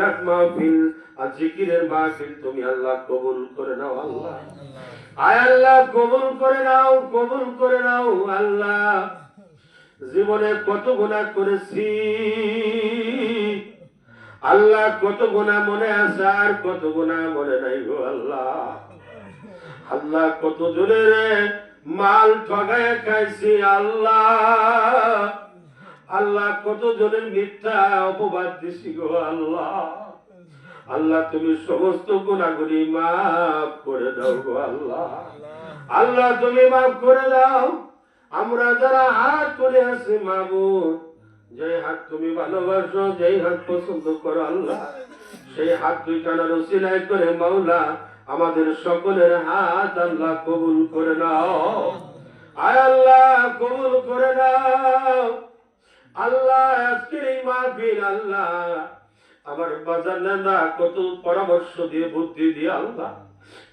মোবারক মাহফিল আর জিকিরের মাহফিল তুমি আল্লাহ কবুল করে নাও আল্লাহ। আয় আল্লাহ কবুল করে নাও, কবুল করে নাও আল্লাহ। জীবনে কত গুনাহ করেছি আল্লাহ, কত গুনাহ মনে আছে আর কত গুনাহ মনে নাই গো আল্লাহ। আল্লাহ কত জনের মাল ঠগায় খাইছি আল্লাহ, আল্লাহ কত জনের মিথ্যা অপবাদ দিছি গো আল্লাহ। আল্লাহ তুমি সমস্ত গুনাহগুলি মাফ করে দাও গো আল্লাহ। আল্লাহ তুমি মাফ করে দাও। আমরা যারা হাত তুলে আছি মাবুদ, যে হাত তুমি ভালোবাসো, যেই হাত পছন্দ করো আল্লাহ, সেই হাত দুইখানার উসিলায় করে মাওলা আমাদের সকলের হাত আল্লাহ কবুল করে নাও। আয় আল্লাহ কবুল করে নাও আল্লাহ। আজকের এই মাহফিল আল্লাহ আমার বাজার নেন্দা কত পরামর্শ দিয়ে, বুদ্ধি দিয়ে আল্লাহ,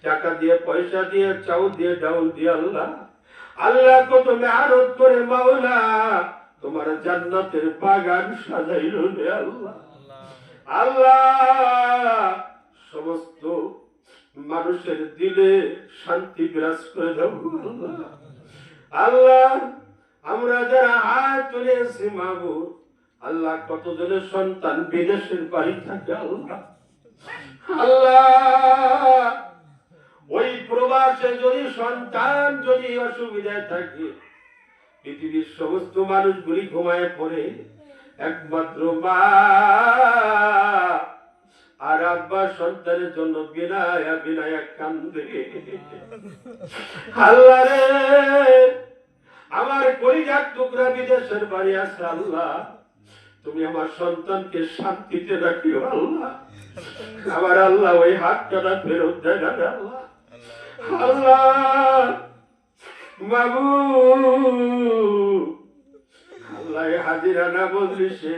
টাকা দিয়ে, পয়সা দিয়ে, চাউল দিয়ে, ডাউল দিয়ে আল্লাহ, আল্লাহ কত মেহনত করে মাওলা তোমার জান্নাতের বাগান সাজাইল রে আল্লাহ। আল্লাহ সমস্ত মানুষের দিলে শান্তি বিরাজ করে দাও আল্লাহ। আল্লাহ আমরা যারা হাত তুলেছি মাবুদ আল্লাহ, কত জনের সন্তান বিদেশের বাড়ি থাকে আল্লাহ, আল্লাহ ওই প্রবাসে যদি সন্তান যদি অসুবিধায় থাকে, পৃথিবীর সমস্ত মানুষগুলি ঘুমায় পড়ে, একমাত্র মা আর আব্বা সন্তানের জন্য বিনায়া বিনায়া কান্দে। আল্লাহ রে আমার কলিজার টুকরা বিদেশের বাড়ি আছে আল্লাহ, তুমি আমার সন্তানকে শান্তিতে রাখিও আল্লাহ। আমার আল্লাহ ওই হাতটা ফেরত দেয় না আল্লাহ। আল্লাহ মাবুদ আল্লাহ হাজিরা না বললিসে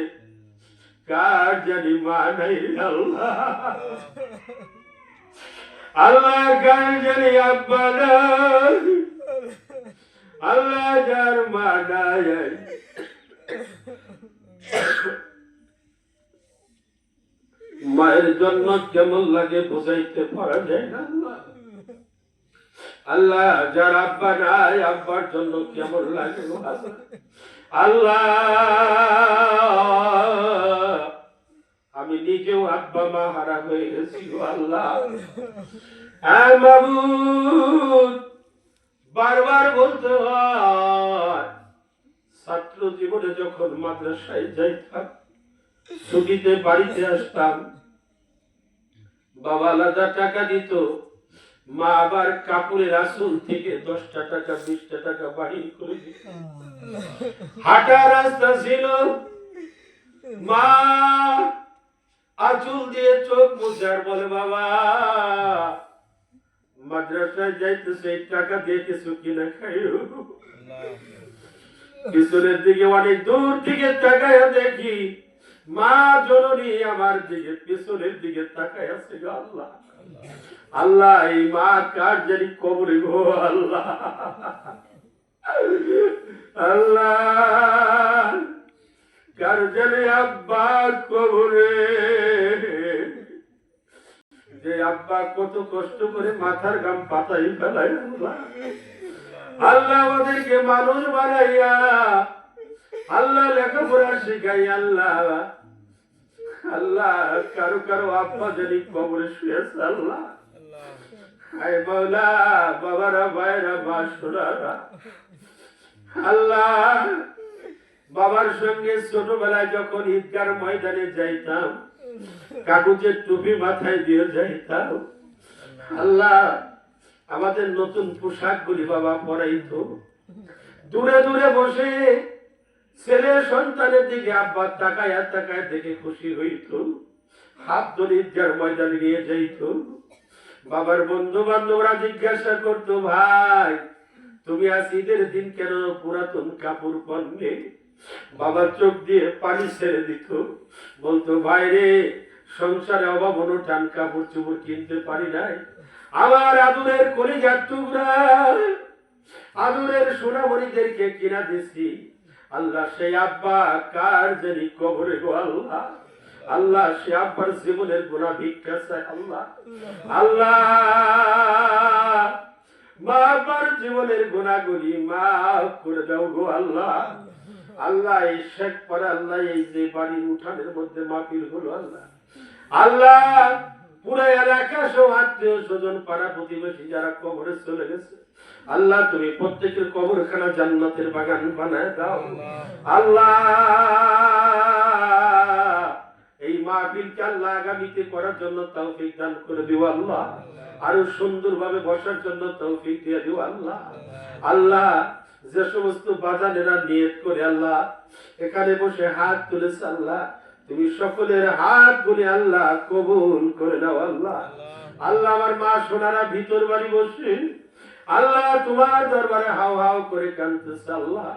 কার জানি মা নাই আল্লাহ, আল্লাহ কার জানি আব্বা নাই আল্লাহ, যার মা নাই মায়ের জন্য কেমন লাগে বোঝাইতে পারা যায় না আল্লাহ। আল্লাহ যার আব্বা নাই আব্বার জন্য কেমন লাগে আল্লাহ। আমি নিজেও আব্বা মা হারা হয়ে গেছি আল্লাহ। মাবুদ বারবার বলতে হয়, ছাত্র জীবনে যখন মাদ্রাসায় যাইতাম, ছুটিতে বাড়িতে আসতাম, বাবা আলাদা টাকা দিত, মা আবার কাপড়ের আসল থেকে 10টা টাকা 20টা টাকা বাড়ি করে দিত। হাঁটা রাস্তা ছিল, মা আঁচল দিয়ে চোখ মুছার বলে বাবা মাদ্রাসায় যাইতেছে, টাকা দিয়ে কিছু কিনে খাইও। পিছনের দিকে অনেক দূর থেকে তাকায় দেখি মা জননী আমার দিকে পিছনের দিকে তাকায় আছে আল্লাহ। আল্লাহ এই মা কার জানি কবরে গো আল্লাহ, আল্লাহ কার জানি আব্বা কবরে, যে আব্বা কত কষ্ট করে মাথার গাম পাতাই ফেলায় আল্লাহ। আল্লাহ আমাদেরকে মানুষ বানাইয়া আল্লাহ লেখাপড়া শিখাই আল্লাহ, আল্লাহ কারো কারো আব্বা জানি কবরে শুয়েছে আল্লাহ। আয় মাওলা বাবারা ভাইরা মা সোনারা আল্লাহ, বাবার সঙ্গে ছোটবেলায় যখন ঈদগার ময়দানে যাইতাম, কাগজের টুপি মাথায় দিয়ে যাইতাম আল্লাহ, আমাদের নতুন পোশাক গুলি বাবা পরাইতো, দূরে দূরে বসে ছেলে সন্তানের দিকে আব্বা তাকায় তাকায় দেখে খুশি হইত, হাত ধরে ঈদগার ময়দানে নিয়ে যাইত। বাবার বন্ধু বান্ধবরা জিজ্ঞাসা করতো, ভাই তুমি আজ ঈদের দিন কেন পুরাতন কাপড় পরলে? বাবা চোখ দিয়ে পানি ছেড়ে দিত, বলতো ভাই রে সংসারে অভাব অনুটান কাপড় চোপড় কিনতে পারি নাই, আমার আদুরের কলিজার টুকরা আদুরের সোনামণিদেরকে কিনা দিছি। আল্লাহ সেই আব্বা কার জানি কবরে গো আল্লাহ, আল্লাহ সে আব্বার জীবনের গুনাহ ভিক্ষা চায় আল্লাহ। আল্লাহ মা আব্বার জীবনের গুনাহগুলি মাফ করে দাও গো আল্লাহ। আল্লাহ এই শেখ পরে আল্লাহ এই যে বাড়ির উঠানের মধ্যে মাহফিল হলো আল্লাহ, আল্লাহ পুরো এলাকা সব আত্মীয় স্বজন পাড়া প্রতিবেশী যারা কবরে চলে গেছে আল্লাহ তুমি প্রত্যেকের কবরখানা জান্নাতের বাগান বানায় দাও আল্লাহ। এই মাহফিলকে আল্লাহ আগামীতে করার জন্য তৌফিক দান করে দিও আল্লাহ, আরো সুন্দরভাবে বসার জন্য তৌফিক দিয়ে দিও আল্লাহ। আল্লাহ যে সমস্ত বাজানেরা নিয়ত করে আল্লাহ এখানে বসে হাত তুলেছে আল্লাহ তুমি সকলের হাত গুলি আল্লাহ কবুল করে নাও আল্লাহ। আল্লাহ আমার মা সোনারা ভিতর বাড়ি বসে আল্লাহ তোমার দরবারে হাও হাও করে কাঁদতেছে আল্লাহ।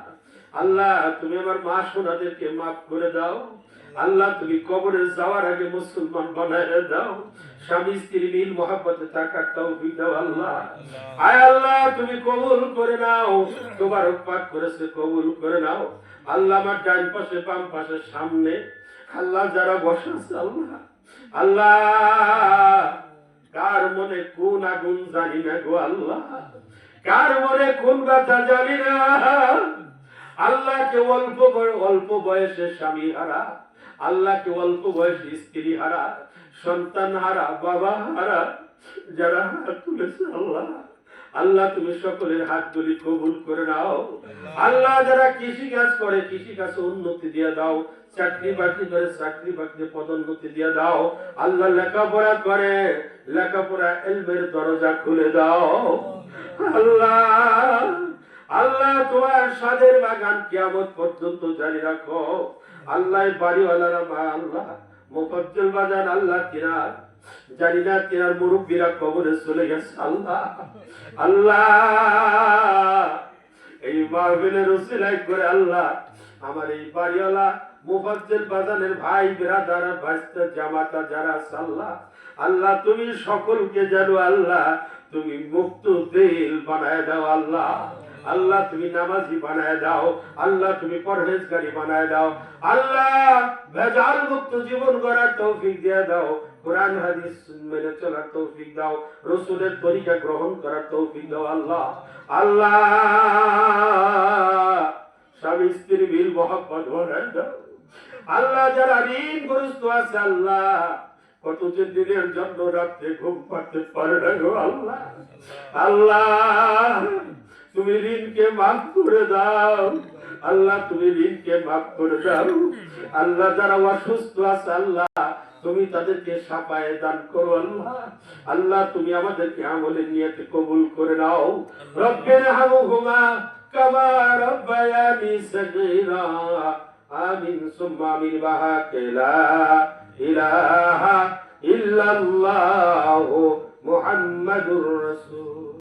আল্লাহ তুমি আমার মা সোনাদেরকে মাফ করে দাও আল্লাহ। তুমি কবরে যাওয়ার আগে মুসলমান বানায় দাও, স্বামী স্ত্রী মিল মহব্বতে থাকার তৌফিক দাও আল্লাহ। আয় আল্লাহ তুমি কবুল করে নাও, তোমার পাক করেছে কবুল করে নাও আল্লাহ। আমার ডান পাশে বাম পাশে সামনে আল্লাহ যারা বসে আছে আল্লাহ, আল্লাহ কার মনে কোন আগুন জানি না গো আল্লাহ, কার মনে কোন ব্যথা জানি না আল্লাহ। কে অল্প বয়সে স্বামী হারা আল্লাহ, কে অল্প বয়সে স্ত্রী হারা সন্তান হারা বাবা হারা যারা হাত তুলেছে আল্লাহ, আল্লাহ তুমি সকলের হাতগুলি কবুল করে নাও আল্লাহ। যারা কৃষি কাজ করে কৃষি কাজে উন্নতি দিয়ে দাও, চাকরি বাকরি করে চাকরি বাকরি পদোন্নতি দিয়ে দাও আল্লাহ। লেখাপড়া করে লেখাপড়া ইলমের দরজা খুলে দাও আল্লাহ। আল্লাহ তোমার সাদের বাগান কিয়ামত পর্যন্ত জারি রাখো আল্লাহ। বাড়িওয়ালারা মা আল্লাহ মুফাজ্জল বাজার আল্লাহ কিনার জানি না কিনার মুরব্বীরা কবরে চলে গেছে আল্লাহ। আল্লাহ এই মাহফিলের উসিলায় করে আল্লাহ আমার এই বাড়িওয়ালা মুফাজ্জল বাজানের ভাই বিরাদার ভাইস্তা জামাতা যারা আল্লাহ, আল্লাহ তুমি সকলকে জানো আল্লাহ তুমি মুক্ত দিল বানায় দাও আল্লাহ। আল্লাহ তুমি নামাজি বানায় দাও আল্লাহ, তুমি পরহেজগারি বানায় দাও আল্লাহ। ভেজাল মুক্ত জীবন গড়ার তৌফিক দিয়ে দাও, কোরআন হাদিস মেনে চলার তৌফিক দাও, রাসূলের তরিকা গ্রহণ করার তৌফিক দাও আল্লাহ। আল্লাহ স্বামী স্ত্রী মিল মহব্বত বানায় দাও আল্লাহ। যারা ঋণগ্রস্ত আছে আল্লাহ, কত যে দিনের জন্য রাত্রে ঘুম পাড়তে পারে না গো আল্লাহ, আল্লাহ তুমি ঋণকে মাফ করে দাও আল্লাহ, তুমি ঋণকে মাফ করে দাও আল্লাহ। যারা অসুস্থ আছে আল্লাহ তুমি তাদেরকে সাফায়ে দান করো আল্লাহ। আল্লাহ তুমি আমাদেরকে আমলের নিয়তে কবুল করে নাও। রব্বির হামহুমা কামা রাব্বায়ানি সগীরা আমিন সুম্মা আমিন বাহাকেলা ইলাহা ইল্লাল্লাহু মুহাম্মাদুর রাসূল।